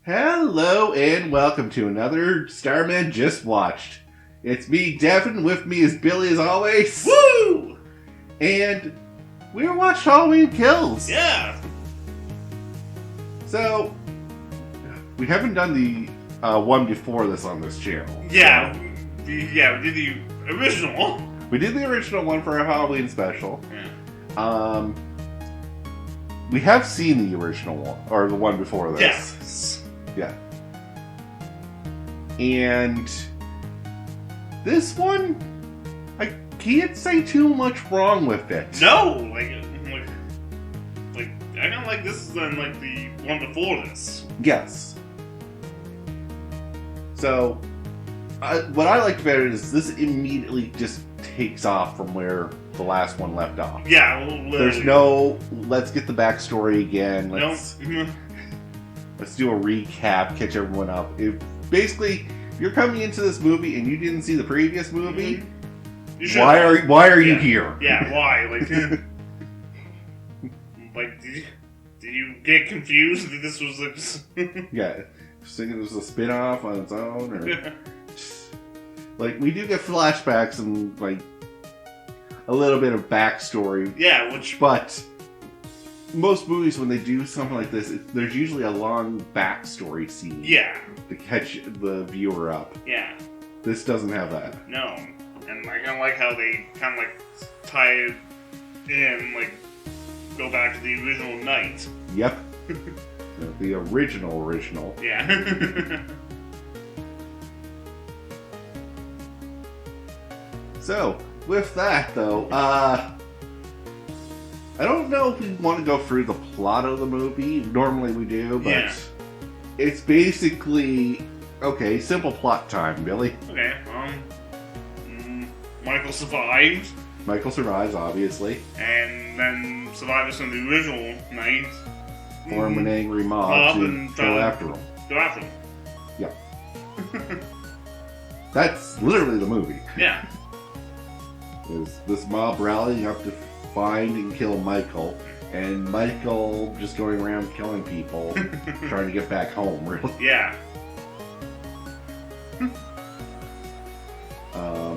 Hello and welcome to another Starmen Just Watched. It's me, Devin. With me is Billy as always. Woo! And we watched Halloween Kills. Yeah. So, we haven't done the one before this on this channel. Yeah. We did the original. We did the original one for our Halloween special. Yeah. We have seen the original one, or the one before this. Yes. Yeah. And this one, I can't say too much wrong with it. No, like I don't like this than like the one before this. Yes. So, what I liked about it is this immediately just takes off from where the last one left off. Yeah, literally. There's no, let's get the backstory again. Nope. Let's do a recap, catch everyone up. Basically, if you're coming into this movie and you didn't see the previous movie, why are you here? Yeah, why? Like, did you get confused that this was like? Yeah, just thinking it was a spin-off on its own, or like we do get flashbacks and like a little bit of backstory. Yeah, but most movies, when they do something like this, there's usually a long backstory scene. Yeah. To catch the viewer up. Yeah. This doesn't have that. No. And I kind of like how they kind of like tie it in, like, go back to the original night. Yep. The original. Yeah. So, with that though, I don't know if we want to go through the plot of the movie. Normally we do, but yeah. It's basically, okay, simple plot time, Billy. Okay, Michael survived. Michael survives, obviously. And then survivors from the original night Form an angry mob to go after him. Go after him. Yep. That's literally the movie. Yeah. Is this mob rallying up to find and kill Michael, and Michael just going around killing people, trying to get back home, really. Yeah. Other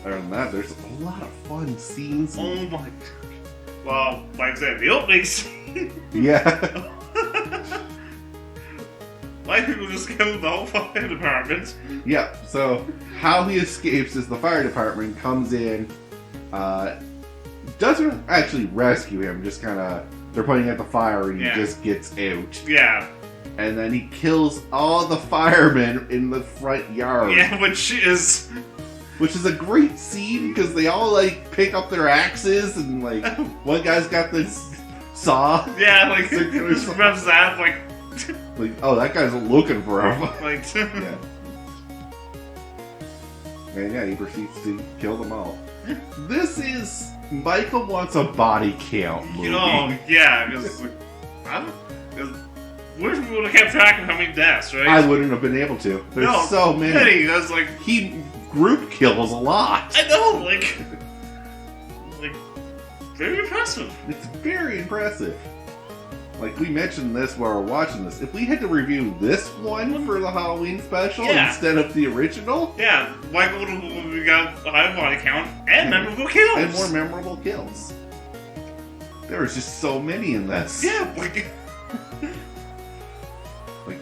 than that, there's a lot of fun scenes. Oh my god. Well, like I said, the opening scene. Yeah. White people just killed the whole fire department. Yeah, so how he escapes is the fire department comes in, doesn't actually rescue him, just kind of, they're putting out the fire and he just gets out. Yeah. And then he kills all the firemen in the front yard. Yeah, which is a great scene because they all like pick up their axes and like one guy's got this saw. Yeah, like just rubs that like oh, that guy's looking for him. Like yeah. And yeah, he proceeds to kill them all. This is Michael Wants a Body Count movie. You know, yeah, because we would have kept track of how many deaths, right? I wouldn't have been able to. There's so many. That's like he group kills a lot. I know, like very impressive. It's very impressive. Like we mentioned this while we're watching this. If we had to review this one for the Halloween special instead of the original, Michael would have got a high body count and memorable kills. And more memorable kills. There was just so many in this. Yeah, like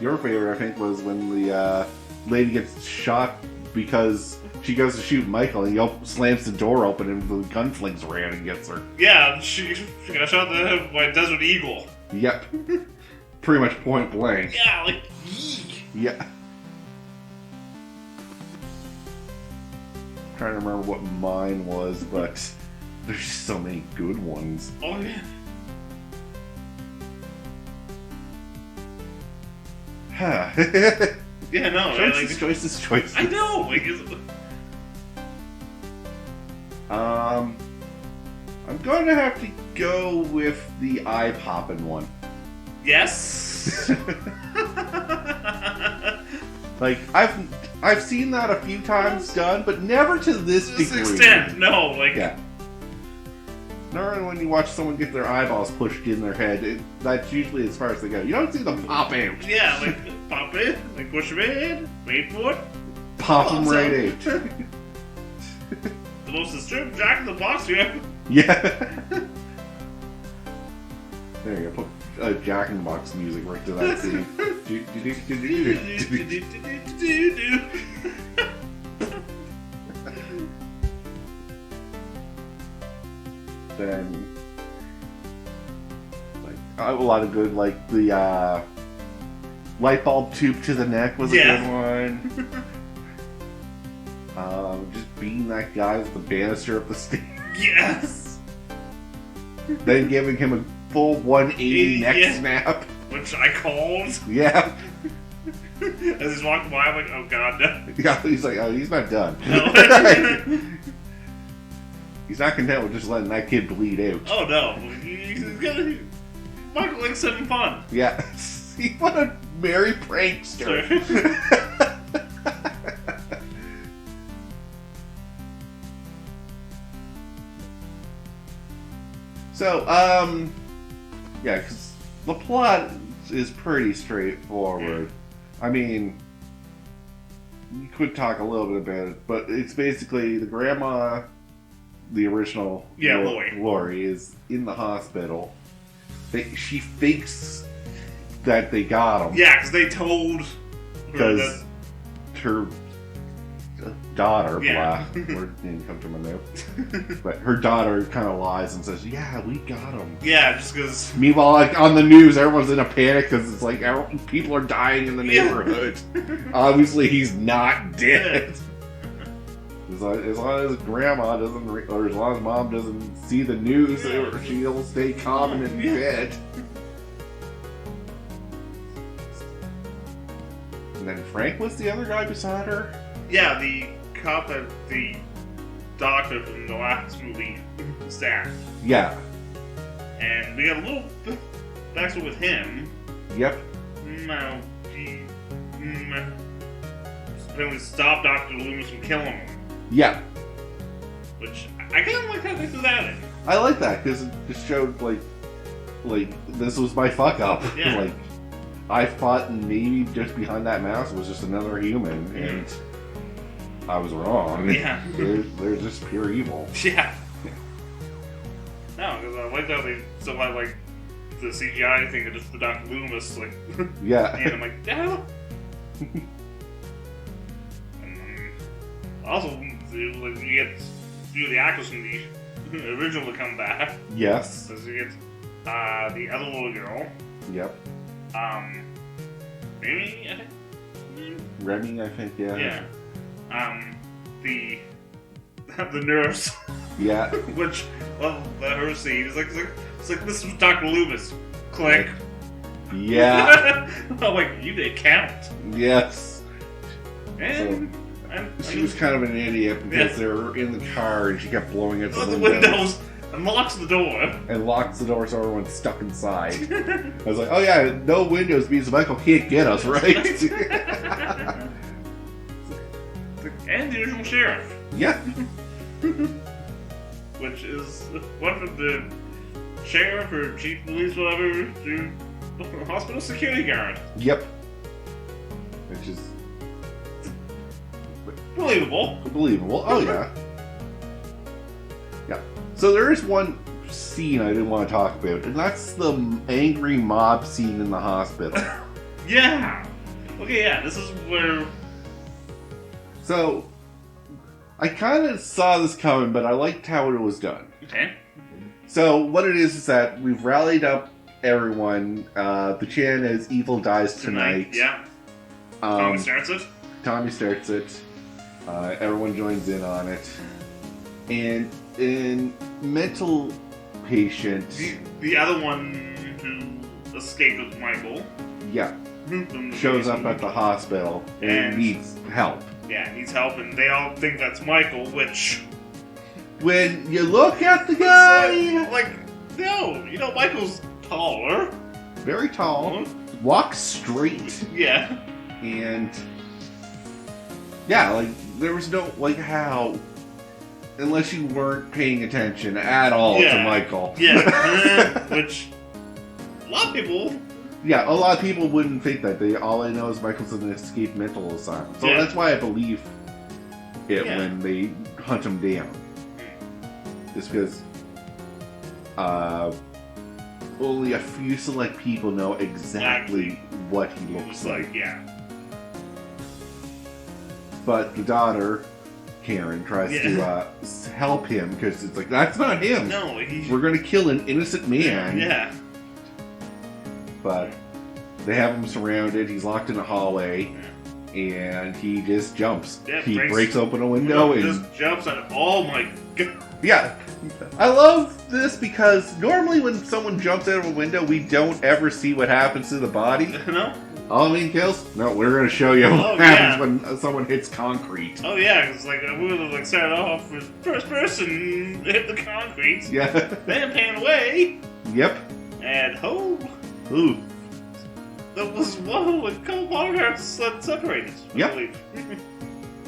your favorite, I think, was when the lady gets shot because she goes to shoot Michael and he slams the door open and the gun flings around and gets her. Yeah, she got shot by a desert eagle. Yep. Pretty much point blank. Yeah, like, yeek. Yeah. I'm trying to remember what mine was, but there's just so many good ones. Oh, yeah. Yeah, no. Choices. I know. Like, I'm going to have to go with the eye-popping one. Yes. Like I've seen that a few times done, but never to this degree. Extent. No, like yeah. Nor when you watch someone get their eyeballs pushed in their head, that's usually as far as they go. You don't see them pop out. Yeah, like pop it, like push them in, wait for it. Pop them right out. The most disturbing Jack in the Box you have. Yeah. There you go. Put Jack in the Box music right to that scene. Then, like, a lot of good, like, the light bulb tube to the neck was a good one. Just being that guy with the banister up the stairs. Yes! Then giving him a full 180 neck snap. Which I called. Yeah. As he's walking by, I'm like, oh god, no. Yeah, he's like, oh, he's not done. No. He's not content with just letting that kid bleed out. Oh no. He's gonna... Michael likes having fun. Yeah. What a merry prankster. So, yeah, because the plot is pretty straightforward. I mean, you could talk a little bit about it, but it's basically the grandma, the original Lori, is in the hospital. She fakes that they got him. Yeah, because they told her because her daughter, yeah. word didn't come to my mouth, but her daughter kind of lies and says, "Yeah, we got him." Yeah, just because. Meanwhile, like on the news, everyone's in a panic because it's like people are dying in the neighborhood. Obviously, he's not dead. As long as grandma doesn't, or as long as mom doesn't see the news, she'll stay calm and in bed. And then Frank was the other guy beside her? Yeah, the cop that the doctor from the last movie stabbed. Yeah. And we got a little backstory with him. Yep. No, he apparently stopped Dr. Loomis from killing him. Yeah. Which, I kind of like how they threw that in. I like that, because it just showed, like, this was my fuck up. Yeah. Like, I thought maybe just behind that mask was just another human, and I was wrong. Yeah. They're just pure evil. Yeah. No, because I like how they still had, like, the CGI thing of just the Dr. Loomis, like, Yeah. and I'm like, yeah. Also, like, you get the actors from the original to come back. Yes. So you get the other little girl. Yep. Maybe, I think. Remy, I think, yeah. Yeah. The nurse. Yeah. Which, well, her scene is like this was Dr. Loomis. Click. Yeah. I'm like, you did count. Yes. And she was kind of an idiot because they were in the car and she kept blowing out the windows and locks the door. And locks the door so everyone's stuck inside. I was like, oh yeah, no windows means Michael can't get us, right? And the original sheriff. Yeah. Which is one of the sheriff or chief of police, whatever, to hospital security guard. Yep. Which is believable. Believable. Oh yeah. Yeah. So there is one scene I didn't want to talk about, and that's the angry mob scene in the hospital. Yeah. Okay, yeah, this is where... So, I kind of saw this coming, but I liked how it was done. Okay. So, what it is that we've rallied up everyone. The Chan as Evil Dies Tonight. Yeah. Tommy starts it. Tommy starts it. Everyone joins in on it. And in mental patient... The other one who escaped with Michael. Yeah. Shows up at the hospital and needs help. Yeah, needs help, and they all think that's Michael, which... When you look at the guy... no, Michael's taller. Very tall. Walks straight. Yeah. And... yeah, there was no... how... unless you weren't paying attention at all to Michael. Yeah, which a lot of people. Yeah, a lot of people wouldn't think that. All they know is Michael's in an escaped mental asylum. So that's why I believe it when they hunt him down. Just because only a few select people know exactly what he looks like. Yeah. But the daughter, Karen, tries to help him because it's like, that's not him. No, we're going to kill an innocent man. Yeah. But they have him surrounded. He's locked in a hallway, and he just jumps. Yeah, he breaks open a window and just jumps on. Oh my god! Yeah, I love this because normally when someone jumps out of a window, we don't ever see what happens to the body. No. Halloween Kills? No, we're going to show you what happens when someone hits concrete. Oh yeah, because like we would have started off with first person hit the concrete. Yeah. Then pan away. Yep. And ooh. That was one with a couple photographs separated. Yep. I believe.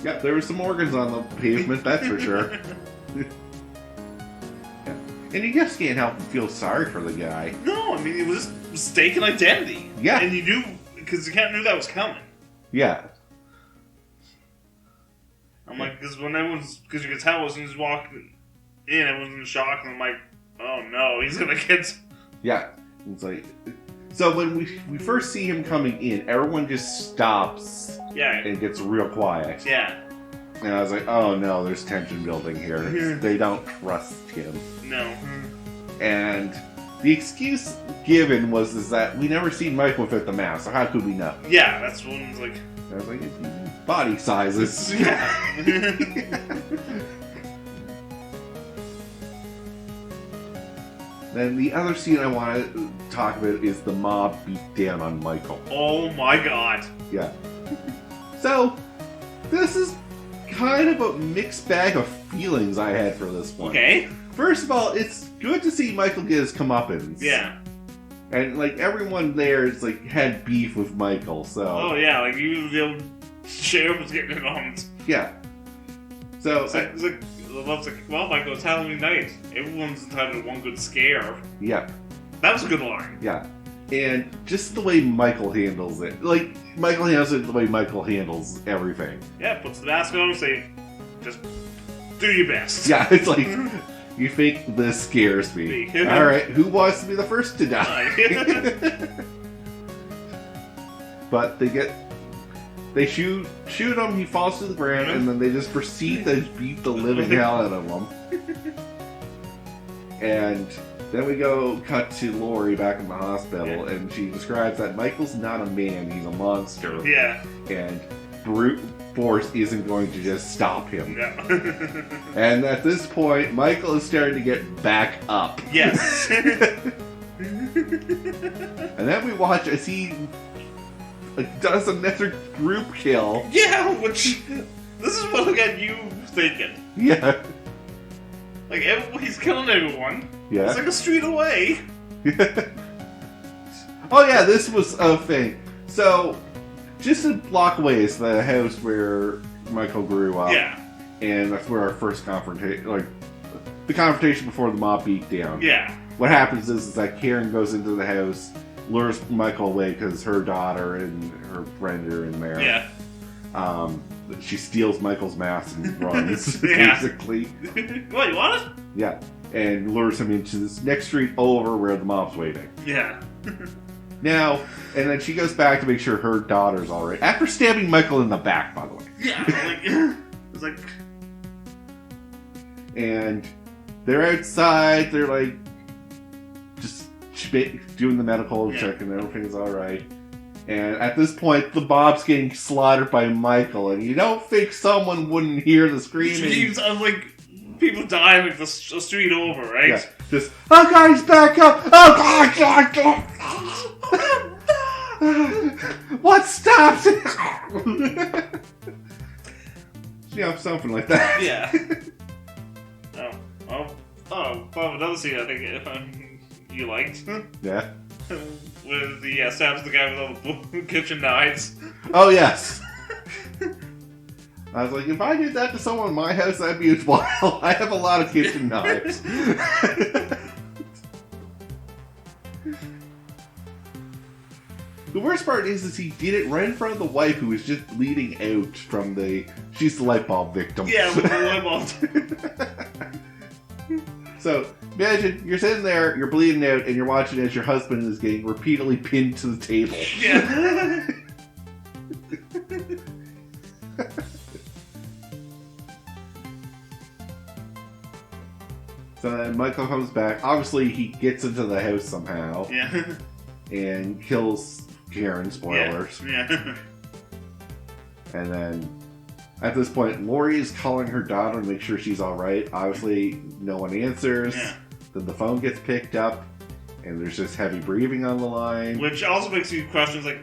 Yep, there were some organs on the pavement, that's for sure. And you just can't help but feel sorry for the guy. No, I mean, it was just mistaken identity. Yeah. And you knew, because you kind of knew that was coming. Yeah. I'm like, because you could tell as soon as he walked in, everyone's in shock, and I'm like, oh no, he's gonna get. Yeah. It's like, so when we first see him coming in, everyone just stops. Yeah. And gets real quiet. Yeah. And I was like, oh no, there's tension building here. They don't trust him. No. And the excuse given is that we never seen Michael fit the mask, so how could we know? Yeah, that's one was like. I was like, it's body sizes. Yeah. Then the other scene I want to talk about is the mob beat down on Michael. Oh my god. Yeah. So, this is kind of a mixed bag of feelings I had for this one. Okay. First of all, it's good to see Michael get his comeuppance. Yeah. And, like, everyone there is, like, had beef with Michael, so... Oh, yeah, like, even the old sheriff was getting it on. Yeah. So... It's like, well, Michael, it's Halloween night. Everyone's entitled to one good scare. Yeah. That was a good line. Yeah. And just the way Michael handles it. Like, Michael handles it the way Michael handles everything. Yeah, puts the mask on and say, just do your best. Yeah, it's like, you think this scares me. Alright, who wants to be the first to die? But they shoot him, he falls to the ground, and then they just proceed to beat the living hell out of him. And then we cut to Lori back in the hospital, and she describes that Michael's not a man, he's a monster. Yeah. And brute force isn't going to just stop him. Yeah. And at this point, Michael is starting to get back up. Yes. And then we watch as he does another group kill. Yeah, which... This is what got you thinking. Yeah. Like, he's killing everyone. Yeah. It's like a street away. Oh yeah, this was a thing. So, just a block away is the house where Michael grew up. Yeah. And that's where our first confrontation, like, the confrontation before the mob beat down. Yeah. What happens is that Karen goes into the house, lures Michael away because her daughter and her friend are in there. Yeah. She steals Michael's mask and runs, Yeah. basically. What, you want it? Yeah. And lures him into this next street over where the mob's waiting. Yeah. Now, and then she goes back to make sure her daughter's alright. After stabbing Michael in the back, by the way. Yeah. It's like... And they're outside, they're like, just doing the medical check and everything's alright. And at this point, the mob's getting slaughtered by Michael, and you don't think someone wouldn't hear the screaming. I'm like, people dying like the street over, right? Yeah, just, oh god, he's back up! Oh god, god, god! What stops it? Yeah, something like that. Yeah. Well, another scene I think you liked. Yeah. With the stabs the guy with all the kitchen knives. Oh yes. I was like, if I did that to someone in my house, that'd be wild. I have a lot of kitchen knives. The worst part is he did it right in front of the wife who was just bleeding out from she's the light bulb victim. Yeah, with the light bulb. So, imagine you're sitting there, you're bleeding out, and you're watching as your husband is getting repeatedly pinned to the table. Yeah. So then Michael comes back. Obviously, he gets into the house somehow. Yeah. And kills Karen, spoilers. Yeah. And then, at this point, Lori is calling her daughter to make sure she's alright. Obviously, no one answers. Yeah. Then the phone gets picked up, and there's just heavy breathing on the line. Which also makes you question, like,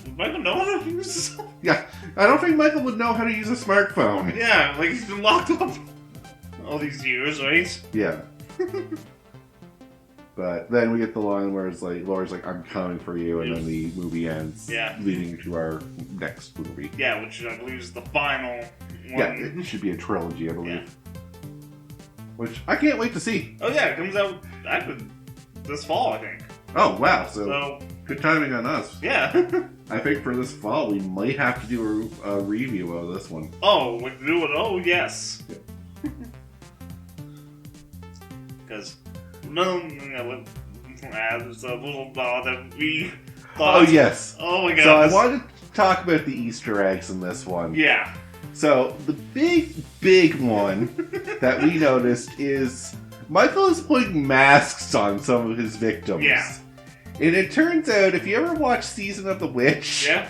would Michael know how to use this? Yeah, I don't think Michael would know how to use a smartphone. Yeah, like, he's been locked up all these years, right? Yeah. But then we get the line where it's like, Laura's like, I'm coming for you, and then the movie ends, Yeah. leading to our next movie. Yeah, which I believe is the final one. Yeah, it should be a trilogy, I believe. Yeah. Which I can't wait to see. Oh yeah, it comes out this fall, I think. Oh, wow, so So, good timing on us. yeah. I think for this fall, we might have to do a review of this one. Oh, like do it? Oh, yes. Because there's a little that we thought. Oh, yes. Oh my god. So I wanted to talk about the Easter eggs in this one. Yeah. So the big one that we noticed is Michael is putting masks on some of his victims. Yeah. And it turns out, if you ever watch Season of the Witch, Yeah.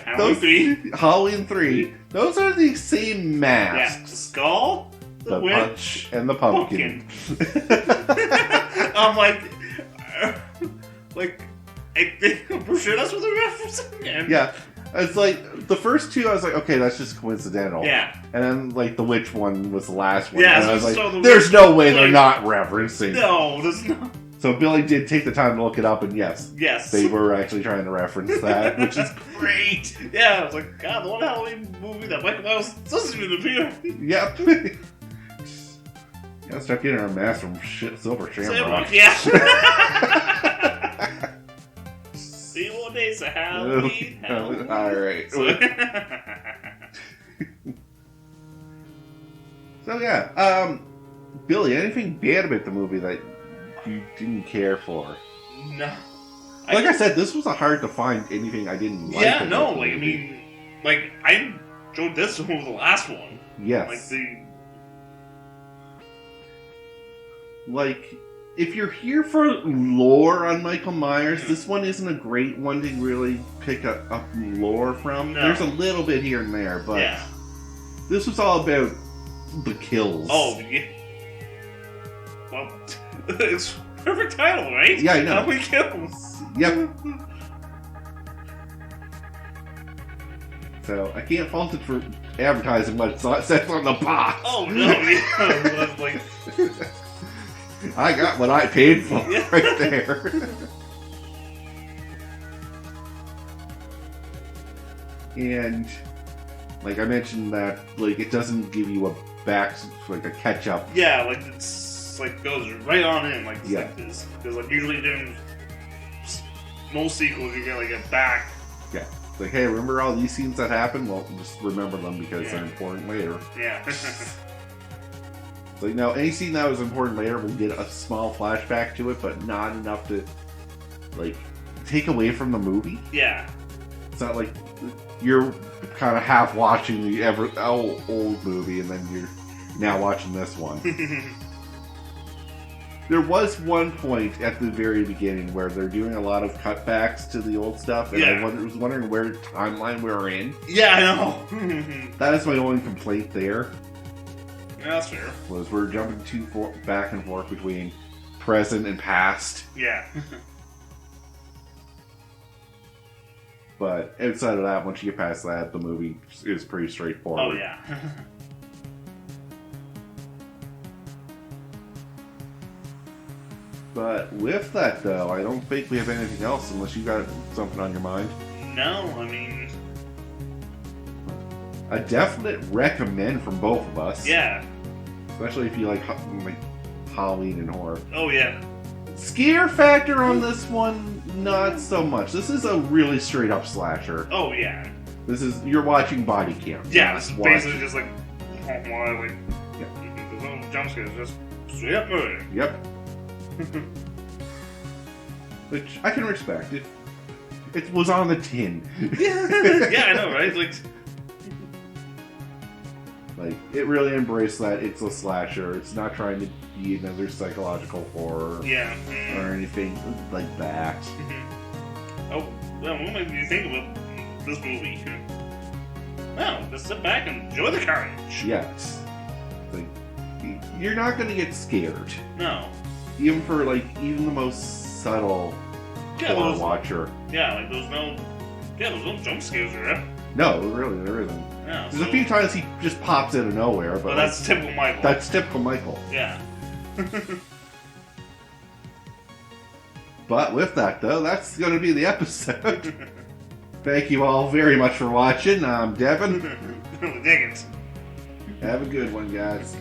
Halloween 3. those are the same Yeah. The masks. skull, the witch, punch, and the pumpkin. I'm like, I think I'm sure that's what they're referencing. And Yeah. It's like, the first two, I was like, okay, that's just coincidental. Yeah. And then, like, the witch one was the last one. Yeah, and I was so like, there's no way they're like- not referencing. No, there's no. So Billy did take the time to look it up, and yes, Yes. they were actually trying to reference that, which is great. Yeah, I was like, God, the one Halloween movie that Michael Myers doesn't even appear. Yep. Gotta start getting our mask from Silver Shamrock. Yeah. See what days of Halloween. Alright. So, So yeah, Billy, anything bad about the movie that you didn't care for? no. Like I said, this was a hard to find anything I didn't like. Yeah, about no, the like, I movie. mean, like, I enjoyed this over the last one. Yes. Like, If you're here for lore on Michael Myers, this one isn't a great one to really pick up lore from. No. There's a little bit here and there, but yeah. this was all about the kills. Oh, yeah. Well, it's perfect title, right? Yeah, I know. How many kills? Yep. So, I can't fault it for advertising what it says on the box. Oh, no, yeah. Like, I got what I paid for Yeah. right there. And, like I mentioned that, like, it doesn't give you a a catch up. yeah, like, it's, like, goes right on in, like, Yeah. like this. Because, like, usually during most sequels, you get, like, a back. Yeah. It's like, hey, remember all these scenes that happened? Well, just remember them because Yeah. they're important later. Yeah. It's like, no, any scene that was important later will get a small flashback to it, but not enough to, like, take away from the movie. yeah. It's not like you're kind of half watching the old movie and then you're now watching this one. There was one point at the very beginning where they're doing a lot of cutbacks to the old stuff, and Yeah. I was wondering where timeline we were in. Yeah, I know. That is my only complaint there, Yeah, that's fair. was we're jumping back and forth between present and past. Yeah. But outside of that, once you get past that, the movie is pretty straightforward. Oh, yeah. But with that, though, I don't think we have anything else unless you got something on your mind. No, I mean, A definite recommend from both of us. Yeah. Especially if you like Halloween and horror. Oh, yeah. Scare factor on this one, not so much. This is a really straight up slasher. Oh, yeah. You're watching body cam. Yeah, it's basically just like, there's no jump scares, just straight up murder. Yep. Which I can respect. It was on the tin. Yeah, I know, right? Like, it really embraced that it's a slasher. It's not trying to be another psychological horror. Yeah. Or anything like that. Oh, well, what made you think about this movie? Well, just sit back and enjoy the carnage. Yes. Like, you're not going to get scared. No. Even for, even the most subtle horror watcher. Yeah, there's no jump scares there. No, really, there isn't. Yeah, There's a few times he just pops out of nowhere, but that's typical Michael. That's typical Michael. Yeah. But with that, though, that's going to be the episode. Thank you all very much for watching. I'm Devin. Diggins. Have a good one, guys.